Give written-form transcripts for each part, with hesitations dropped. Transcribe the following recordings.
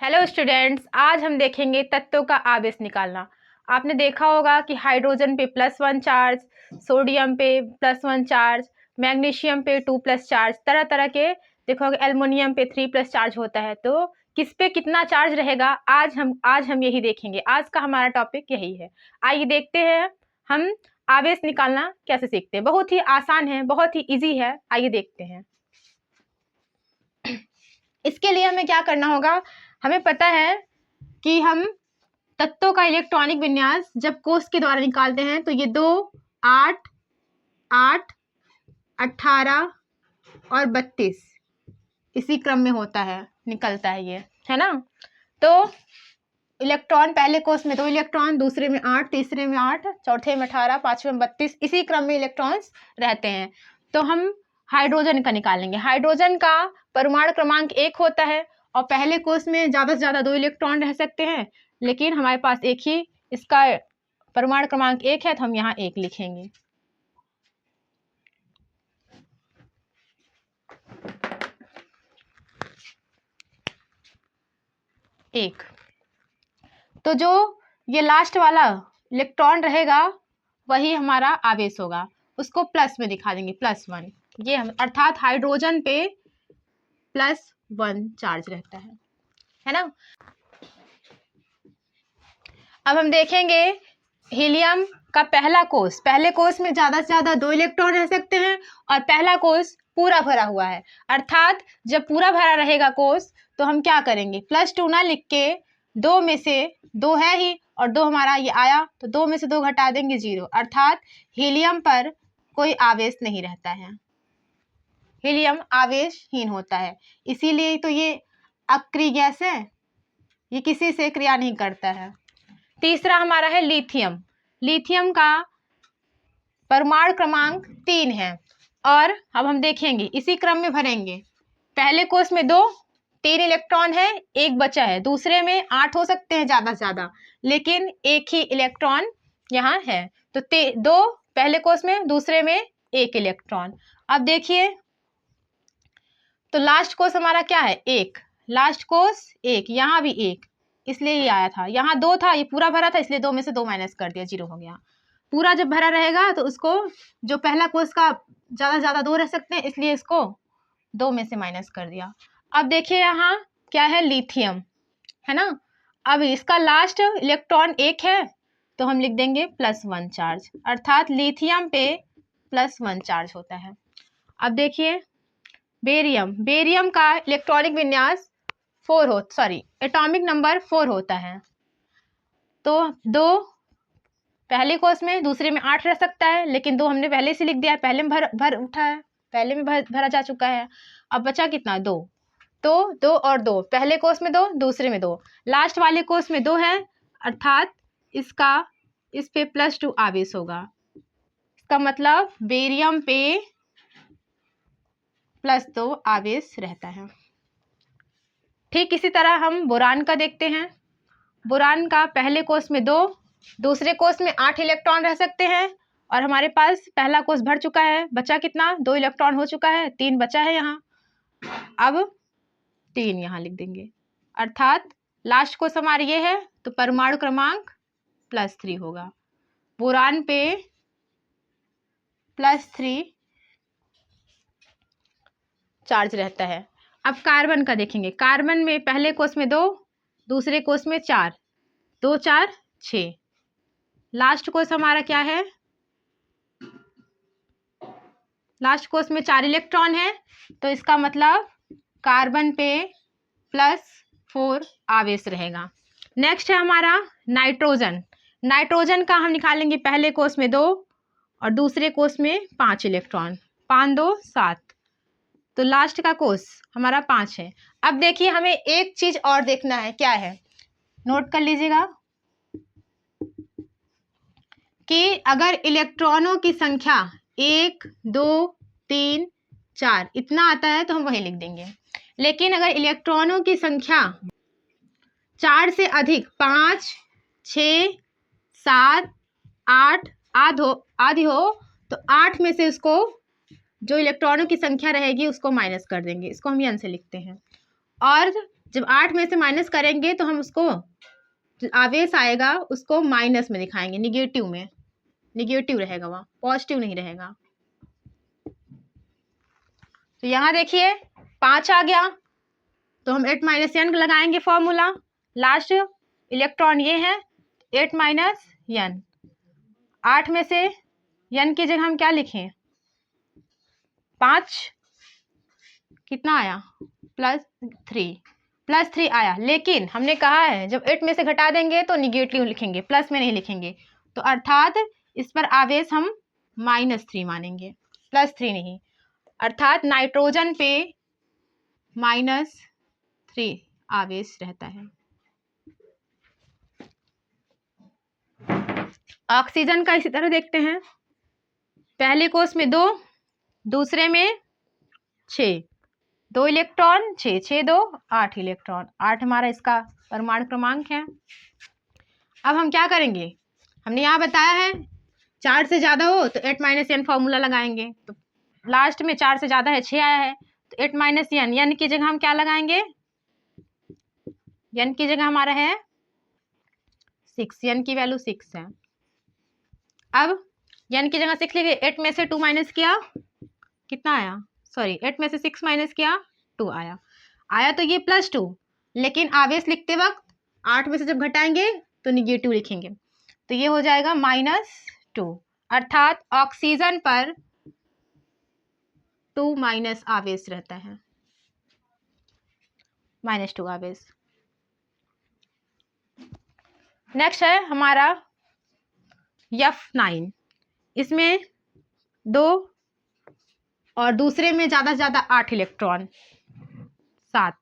Hello students, आज हम देखेंगे तत्वों का आवेश निकालना। आपने देखा होगा कि हाइड्रोजन पे +1 चार्ज, सोडियम पे +1 चार्ज, मैग्नीशियम पे 2+ चार्ज, तरह तरह के देखोगे, एल्युमिनियम पे 3+ चार्ज होता है। तो किस पे कितना चार्ज रहेगा, आज हम यही देखेंगे। आज का हमारा टॉपिक यही है। आइए देखते हैं हम आवेश निकालना कैसे सीखते हैं। बहुत ही आसान है, बहुत ही ईजी है। आइए देखते हैं। इसके लिए हमें क्या करना होगा, हमें पता है कि हम तत्वों का इलेक्ट्रॉनिक विन्यास जब कोष के द्वारा निकालते हैं तो ये 2, 8, 8, 18 और 32 इसी क्रम में होता है, निकलता है ये, है ना। तो इलेक्ट्रॉन पहले कोष में 2 इलेक्ट्रॉन, दूसरे में 8, तीसरे में 8, चौथे में 18, पांचवें में 32, इसी क्रम में इलेक्ट्रॉन्स रहते हैं। तो हम हाइड्रोजन का निकालेंगे। हाइड्रोजन का परमाणु क्रमांक 1 होता है और पहले कोष में ज़्यादा से ज़्यादा 2 इलेक्ट्रॉन रह सकते हैं, लेकिन हमारे पास एक ही इसका परमाणु क्रमांक 1 है, तो हम यहाँ 1 लिखेंगे। एक। तो जो ये लास्ट वाला इलेक्ट्रॉन रहेगा वही हमारा आवेश होगा, उसको प्लस में दिखा देंगे, +1। ये हम अर्थात हाइड्रोजन पे +1 चार्ज रहता है ना। अब हम देखेंगे हीलियम का पहला कोष। पहले कोष में ज़्यादा से ज़्यादा 2 इलेक्ट्रॉन रह सकते हैं और पहला कोष पूरा भरा हुआ है। अर्थात जब पूरा भरा रहेगा कोष तो हम क्या करेंगे, +2 ना लिख के 2 में से 2 है ही और 2 हमारा ये आया, तो 2 में से 2 घटा देंगे 0। अर्थात हीलियम पर कोई आवेश नहीं रहता है, हीलियम आवेशहीन होता है। इसीलिए तो ये अक्रिय गैस है, ये किसी से क्रिया नहीं करता है। तीसरा हमारा है लिथियम। लिथियम का परमाणु क्रमांक 3 है और अब हम देखेंगे इसी क्रम में भरेंगे। पहले कोष में 2, 3 इलेक्ट्रॉन है, 1 बचा है। दूसरे में 8 हो सकते हैं ज़्यादा से ज़्यादा, लेकिन एक ही इलेक्ट्रॉन यहाँ है। तो 2 पहले कोष में, दूसरे में 1 इलेक्ट्रॉन। अब देखिए तो लास्ट कोष हमारा क्या है, 1। लास्ट कोष 1, यहाँ भी 1, इसलिए ये आया था। यहाँ 2 था, ये पूरा भरा था, इसलिए 2 में से 2 माइनस कर दिया, 0 हो गया। पूरा जब भरा रहेगा तो उसको, जो पहला कोष का ज़्यादा से ज़्यादा 2 रह सकते हैं, इसलिए इसको 2 में से माइनस कर दिया। अब देखिए यहाँ क्या है, लिथियम, है ना। अब इसका लास्ट इलेक्ट्रॉन 1 है, तो हम लिख देंगे +1 चार्ज, अर्थात लिथियम पे +1 चार्ज होता है। अब देखिए बेरियम। बेरियम का इलेक्ट्रॉनिक विन्यास एटॉमिक नंबर 4 होता है। तो 2 पहले कोष में, दूसरे में 8 रह सकता है, लेकिन 2 हमने पहले से लिख दिया है, पहले में भर उठा है, पहले में भरा जा चुका है। अब बचा कितना, 2। तो 2 और 2, पहले कोष में 2, दूसरे में 2, लास्ट वाले कोष में 2 है, अर्थात इस पे +2 आवेश होगा। इसका मतलब बेरियम पे +2 आवेश रहता है। ठीक इसी तरह हम बोरान का देखते हैं। बोरान का पहले कोष में 2, दूसरे कोष में 8 इलेक्ट्रॉन रह सकते हैं और हमारे पास पहला कोष भर चुका है। बचा कितना, 2 इलेक्ट्रॉन हो चुका है, 3 बचा है यहाँ। अब 3 यहाँ लिख देंगे, अर्थात लास्ट कोष हमारा ये है, तो परमाणु क्रमांक +3 होगा। बोरान पे +3 चार्ज रहता है। अब कार्बन का देखेंगे। कार्बन में पहले कोष में 2, दूसरे कोष में 4, 2 4 6, लास्ट कोष हमारा क्या है, लास्ट कोष में 4 इलेक्ट्रॉन है, तो इसका मतलब कार्बन पे +4 आवेश रहेगा। नेक्स्ट है हमारा नाइट्रोजन। नाइट्रोजन का हम निकालेंगे पहले कोष में 2 और दूसरे कोष में 5 इलेक्ट्रॉन, 5 2 7, तो लास्ट का कोष हमारा 5 है। अब देखिए हमें एक चीज और देखना है, क्या है, नोट कर लीजिएगा कि अगर इलेक्ट्रॉनों की संख्या 1 2 3 4 इतना आता है तो हम वही लिख देंगे, लेकिन अगर इलेक्ट्रॉनों की संख्या 4 से अधिक, 5 6 7 8 आदि हो तो 8 में से उसको, जो इलेक्ट्रॉनों की संख्या रहेगी उसको माइनस कर देंगे, इसको हम यहाँ से लिखते हैं। और जब 8 में से माइनस करेंगे तो हम उसको जो आवेश आएगा उसको माइनस में दिखाएंगे, निगेटिव में, निगेटिव रहेगा, वहाँ पॉजिटिव नहीं रहेगा। तो यहाँ देखिए 5 आ गया, तो हम 8 माइनस n लगाएंगे फॉर्मूला। लास्ट इलेक्ट्रॉन ये है 8 माइनस n। 8 में से n की जगह हम क्या लिखें, 5 कितना आया, +3 आया। लेकिन हमने कहा है जब 8 में से घटा देंगे तो निगेटिव लिखेंगे, प्लस में नहीं लिखेंगे। तो अर्थात इस पर आवेश हम -3 मानेंगे, +3 नहीं। अर्थात नाइट्रोजन पे -3 आवेश रहता है। ऑक्सीजन का इसी तरह देखते हैं, पहले कोष में 2, दूसरे में 6, 2 इलेक्ट्रॉन, 6 6 2 8 इलेक्ट्रॉन, 8 हमारा इसका परमाणु क्रमांक है। अब हम क्या करेंगे, हमने यहाँ बताया है 4 से ज़्यादा हो तो 8 माइनस n फॉर्मूला लगाएंगे। तो लास्ट में 4 से ज़्यादा है, 6 आया है, तो 8 माइनस n की जगह हम क्या लगाएंगे, n की जगह हमारा है 6, n की वैल्यू 6 है। अब n की जगह 6 लिखे, 8 में से 2 माइनस किया, कितना आया, सॉरी 8 में से 6 माइनस किया 2 आया तो ये +2, लेकिन आवेश लिखते वक्त 8 में से जब घटाएंगे तो निगेटिव लिखेंगे, तो ये हो जाएगा -2। अर्थात ऑक्सीजन पर 2 माइनस आवेश रहता है, -2 आवेश। नेक्स्ट है हमारा F9, इसमें 2 और दूसरे में ज़्यादा से ज़्यादा 8 इलेक्ट्रॉन, 7,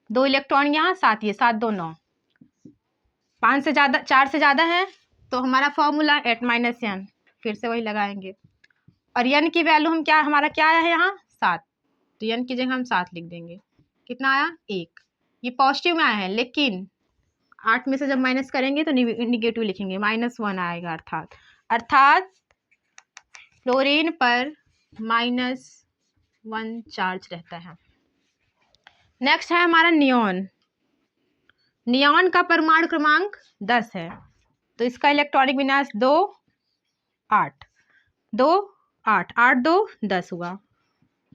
2 इलेक्ट्रॉन यहाँ, 7 ये, 7 2 9, 5 से ज़्यादा, 4 से ज़्यादा है तो हमारा फॉर्मूला 8 माइनस n, फिर से वही लगाएंगे। और n की वैल्यू हम क्या, हमारा क्या आया है यहाँ 7, तो n की जगह हम 7 लिख देंगे। कितना आया 1, ये पॉजिटिव में आया है, लेकिन 8 में से जब माइनस करेंगे तो निगेटिव लिखेंगे, -1 आएगा। अर्थात फ्लोरीन पर -1 चार्ज रहता है। नेक्स्ट है हमारा नियॉन। नियॉन का परमाणु क्रमांक 10 है, तो इसका इलेक्ट्रॉनिक विन्यास 2 8 2 8 8 2 10 हुआ।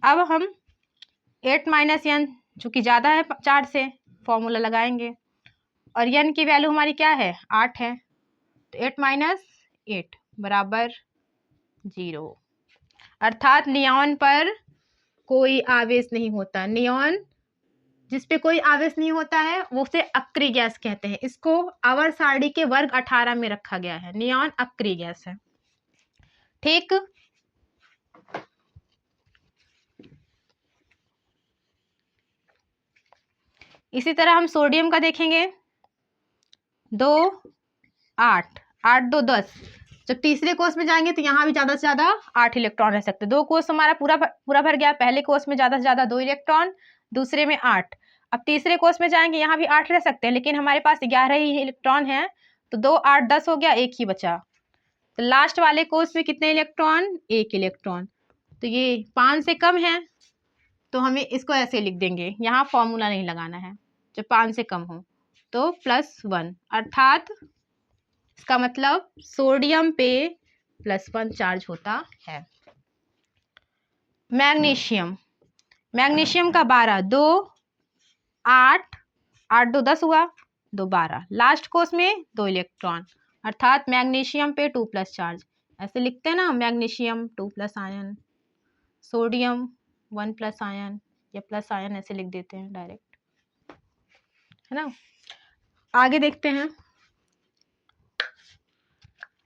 अब हम 8 माइनस n चूँकि ज़्यादा है 4 से, फॉर्मूला लगाएंगे, और n की वैल्यू हमारी क्या है 8 है, तो 8 माइनस 8 बराबर 0। अर्थात नियॉन पर कोई आवेश नहीं होता। नियॉन जिस पे कोई आवेश नहीं होता है वो उसे अक्रिय गैस कहते हैं। इसको आवर्त सारणी के वर्ग 18 में रखा गया है। नियॉन अक्रिय गैस है, ठीक। इसी तरह हम सोडियम का देखेंगे, 2 8 8 2 10। जब तीसरे कोष में जाएंगे तो यहाँ भी ज़्यादा से ज़्यादा 8 इलेक्ट्रॉन रह सकते हैं। 2 कोष हमारा पूरा भर गया, पहले कोष में ज़्यादा से ज़्यादा 2 इलेक्ट्रॉन, दूसरे में 8। अब तीसरे कोष में जाएंगे, यहाँ भी 8 रह सकते हैं, लेकिन हमारे पास 11 ही इलेक्ट्रॉन है, तो 2 8 10 हो गया, 1 ही बचा। तो लास्ट वाले कोष में कितने इलेक्ट्रॉन, 1 इलेक्ट्रॉन, तो ये 5 से कम है, तो हमें इसको ऐसे लिख देंगे, यहाँ फॉर्मूला नहीं लगाना है। जब 5 से कम हो तो +1, अर्थात इसका मतलब सोडियम पे +1 चार्ज होता है। मैग्नीशियम, मैग्नीशियम का 12, 2 8 8 2 10 हुआ, 2 12, लास्ट कोष में 2 इलेक्ट्रॉन, अर्थात मैग्नीशियम पे 2+ चार्ज। ऐसे लिखते हैं ना, मैग्नीशियम 2+ आयन, सोडियम 1+ आयन, या प्लस आयन ऐसे लिख देते हैं डायरेक्ट, है ना। आगे देखते हैं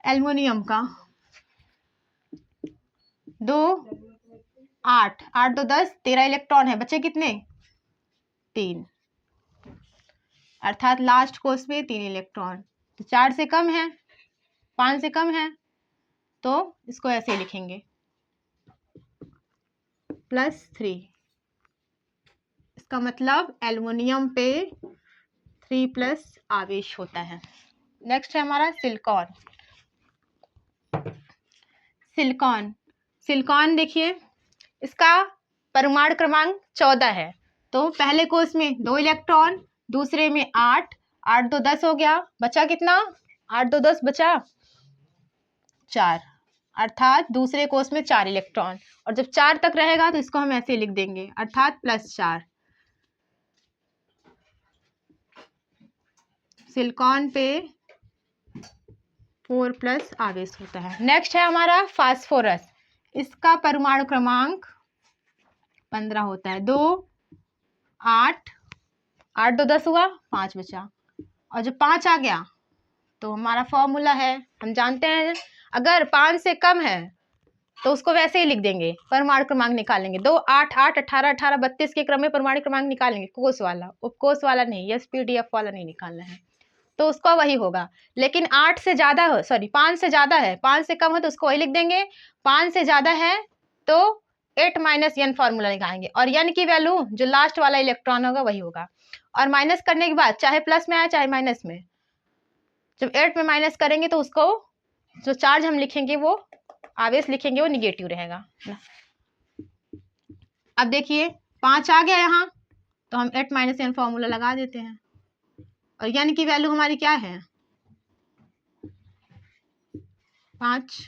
एल्युमिनियम का, 2 8 8 2 10, 13 इलेक्ट्रॉन है, बचे कितने 3, अर्थात लास्ट कोष में 3 इलेक्ट्रॉन, तो 4 से कम है, 5 से कम है, तो इसको ऐसे लिखेंगे +3। इसका मतलब एल्युमिनियम पे 3+ आवेश होता है। नेक्स्ट है हमारा सिलिकॉन। सिलिकॉन देखिए, इसका परमाणु क्रमांक 14 है, तो पहले कोष में 2 इलेक्ट्रॉन, दूसरे में 8, 8 2 10 हो गया, बचा कितना, 8 2 10 बचा 4, अर्थात दूसरे कोष में 4 इलेक्ट्रॉन। और जब 4 तक रहेगा तो इसको हम ऐसे लिख देंगे, अर्थात +4। सिलिकॉन पे 4+ आवेश होता है। नेक्स्ट है हमारा फास्फोरस। इसका परमाणु क्रमांक 15 होता है। 2 8 8 2 10 हुआ, 5 बचा। और जब 5 आ गया तो हमारा फॉर्मूला है, हम जानते हैं अगर 5 से कम है तो उसको वैसे ही लिख देंगे, परमाणु क्रमांक निकालेंगे। 2 8 8 18 18 32 के क्रम में परमाणु क्रमांक निकालेंगे, कोष वाला, उपकोष वाला नहीं, SPDF वाला नहीं निकालना है, तो उसका वही होगा। लेकिन 8 से ज़्यादा हो, सॉरी 5 से ज़्यादा है, 5 से कम हो तो उसको वही लिख देंगे, 5 से ज़्यादा है तो 8 - n फॉर्मूला निकालेंगे, और n की वैल्यू जो लास्ट वाला इलेक्ट्रॉन होगा वही होगा। और माइनस करने के बाद चाहे प्लस में आए चाहे माइनस में, जब 8 में माइनस करेंगे तो उसको जो चार्ज हम लिखेंगे, वो आवेश लिखेंगे, वो निगेटिव रहेगा। अब देखिए 5 आ गया यहाँ, तो हम 8 - n फॉर्मूला लगा देते हैं। और n की वैल्यू हमारी क्या है, 5,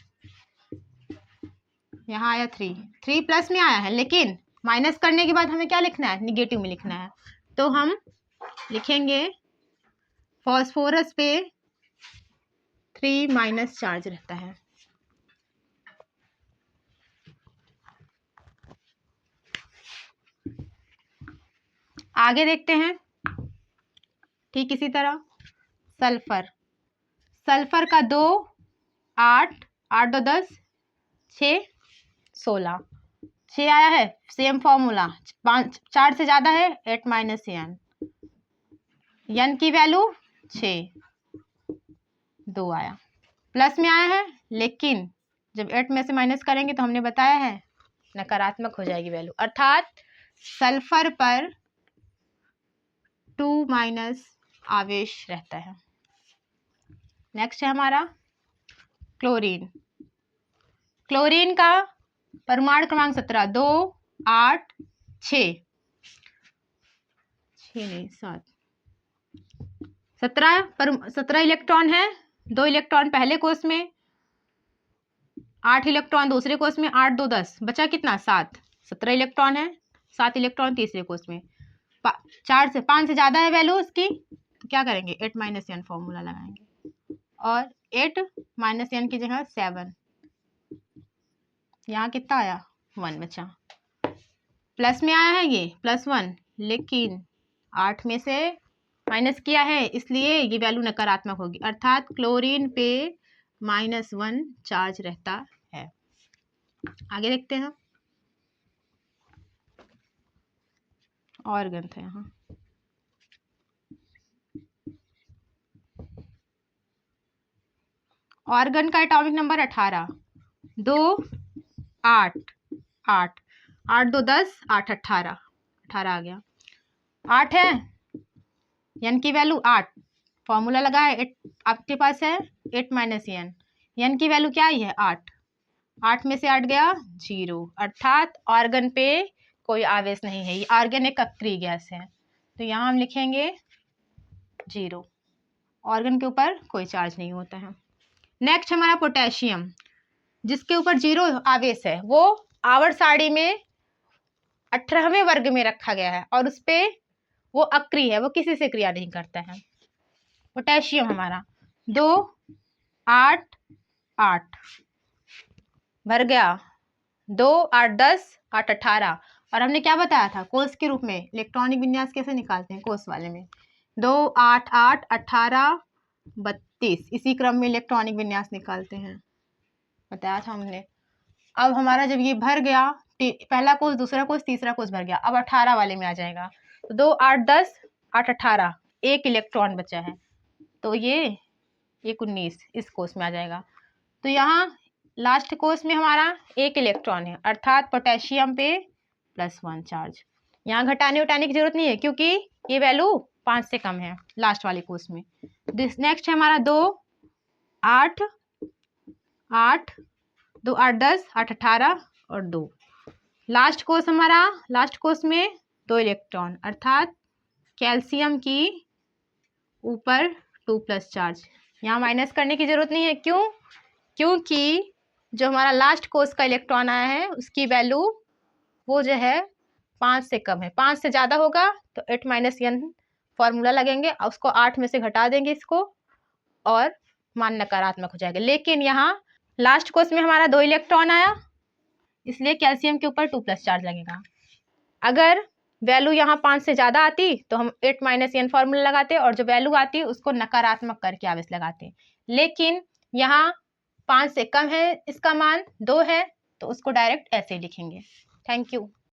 यहाँ आया 3 प्लस में आया है, लेकिन माइनस करने के बाद हमें क्या लिखना है, निगेटिव में लिखना है। तो हम लिखेंगे फास्फोरस पे 3- चार्ज रहता है। आगे देखते हैं, ठीक इसी तरह सल्फर। सल्फर का 2 8 8 2 10 6 16, 6 आया है, सेम फॉर्मूला, 4 से ज्यादा है 8 - n, n की वैल्यू 6, 2 आया, प्लस में आया है, लेकिन जब 8 में से माइनस करेंगे तो हमने बताया है नकारात्मक हो जाएगी वैल्यू, अर्थात सल्फर पर 2- आवेश रहता है। नेक्स्ट है हमारा क्लोरीन। क्लोरीन का परमाणु क्रमांक 17, 2 8 6 नहीं 7, 17 इलेक्ट्रॉन है, 2 इलेक्ट्रॉन पहले कोष में, 8 इलेक्ट्रॉन दूसरे कोष में, 8 2 10, बचा कितना 7, 17 इलेक्ट्रॉन है, 7 इलेक्ट्रॉन तीसरे कोष में। 5 से ज़्यादा है वैल्यू उसकी, तो क्या करेंगे, 8 - n फॉर्मूला लगाएंगे, और 8 - n की जगह 7, यहाँ कितना आया 1 बचा, प्लस में आया है ये +1, लेकिन 8 में से माइनस किया है इसलिए ये वैल्यू नकारात्मक होगी, अर्थात क्लोरीन पे -1 चार्ज रहता है। आगे देखते हैं, ऑर्गन था यहाँ, ऑर्गन का एटॉमिक नंबर 18, 2 8 8 8 2 10 8 18 18 आ गया, 8 है, n की वैल्यू 8, फॉर्मूला लगा है, आपके पास है 8 - n, n की वैल्यू क्या आई है 8, 8 में से 8 गया 0, अर्थात ऑर्गन पे कोई आवेश नहीं है, ये ऑर्गन एक अक्रिय गैस है, तो यहाँ हम लिखेंगे 0, ऑर्गन के ऊपर कोई चार्ज नहीं होता है। नेक्स्ट हमारा पोटेशियम, जिसके ऊपर 0 आवेश है, वो आवर्त सारणी में 18वें वर्ग में रखा गया है, और उस पे वो अक्रिय है, वो किसी से क्रिया नहीं करता है। पोटेशियम हमारा 2 8 8 भर गया, 2 8 10 8 18, और हमने क्या बताया था, कोष के रूप में इलेक्ट्रॉनिक विन्यास कैसे निकालते हैं, कोष वाले में 2 8 8 18 32, इसी क्रम में इलेक्ट्रॉनिक विन्यास निकालते हैं, बताया था हमने। अब हमारा जब ये भर गया, पहला कोष दूसरा कोष तीसरा कोष भर गया, अब 18 वाले में आ जाएगा, तो 2 8 10 8 18, 1 इलेक्ट्रॉन बचा है, तो ये 1 19 इस कोष में आ जाएगा। तो यहाँ लास्ट कोष में हमारा 1 इलेक्ट्रॉन है, अर्थात पोटेशियम पे +1 चार्ज। यहाँ घटाने उठाने की जरूरत नहीं है, क्योंकि ये वैल्यू 5 से कम है लास्ट वाले कोष में। नेक्स्ट है हमारा 2 8 8 2 8 10 8 18 और 2, लास्ट कोष हमारा, लास्ट कोष में 2 इलेक्ट्रॉन, अर्थात कैल्शियम की ऊपर 2+ चार्ज। यहाँ माइनस करने की जरूरत नहीं है, क्यों? क्योंकि जो हमारा लास्ट कोष का इलेक्ट्रॉन आया है उसकी वैल्यू वो जो है 5 से कम है। 5 से ज़्यादा होगा तो 8 - n फॉर्मूला लगेंगे और उसको 8 में से घटा देंगे इसको और मान नकारात्मक हो जाएगा। लेकिन यहाँ लास्ट कोष में हमारा 2 इलेक्ट्रॉन आया, इसलिए कैल्शियम के ऊपर 2+ चार्ज लगेगा। अगर वैल्यू यहाँ 5 से ज़्यादा आती तो हम 8 - n फॉर्मूला लगाते और जो वैल्यू आती उसको नकारात्मक करके आवेश लगाते। लेकिन यहाँ 5 से कम है, इसका मान 2 है, तो उसको डायरेक्ट ऐसे लिखेंगे। Thank you.